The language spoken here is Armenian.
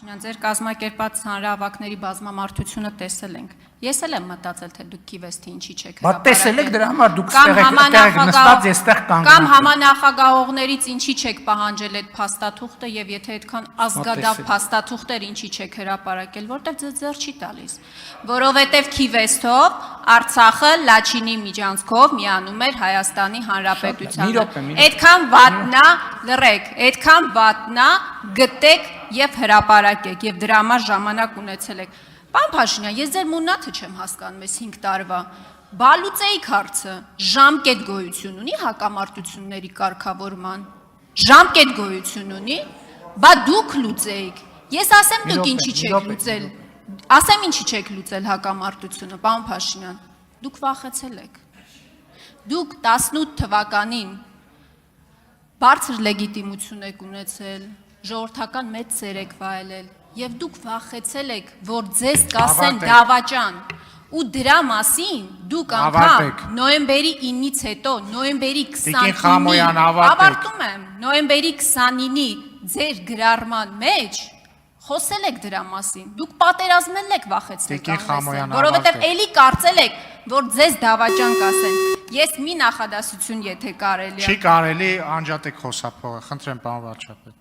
Ձեր կազմակերպած հանրահավաքների բազմամարդությունը տեսել ենք։ Ես էլ եմ մտածել, թե դուք Քիվեստի ինչի չեք հրապարակել։ Բա տեսել եք դրա համար դուք ստեղ նստած էստեղ կանգնած։ Կամ համանախագահողներից ինչի չեք պահանջել այդ փաստաթուղթը եւ եթե այդքան ազգադավ փաստաթուղթ էր ինչի չեք հրապարակել, որտեղ ձեր չի տալիս։ Որովհետեւ Քիվեստով Արցախը Լաչինի միջանցքով միանում էր Հայաստանի Հանրապետությանը։ Այդքան վատնա, լռեք, այդքան վատնա գտեք եւ հրապարակեք եւ դրա համար ժամանակ ունեցել եք։ Պարոն Փաշինյան, ես ձեր մուննաթը չեմ հասկանում այս 5 տարվա։ Բալուծեիք հարցը ժամկետ գոյություն ունի հակամարտությունների կարգավորման։ Ժամկետ գոյություն ունի, բա դուք լուծեիք։ Ես ասեմ դուք ինչի չեք լուծել։ Ասեմ ինչի չեք լուծել հակամարտությունը, պարոն Փաշինյան։ Դուք վախեցել եք։ Դուք 18 թվականին բարձր լեգիտիմություն եք ունեցել, ժողովրդական մեծ սեր եք վայելել եւ դուք վախեցել եք, որ ձեզ կասեն դավաճան ու դրա մասին դուք անգամ նոյեմբերի 9-ից հետո նոյեմբերի 29-ին ավարտում եմ նոյեմբերի 29-ի ձեր գրառման մեջ խոսել եք դրա մասին դուք պատերազմել եք վախեցել որովհետեւ էլի կարծել եք որ ձեզ դավաճան կասեն ես մի նախադասություն եթե կարելի է չի կարելի անջատեք խոսափողը խնդրեմ պարոն վարչապետ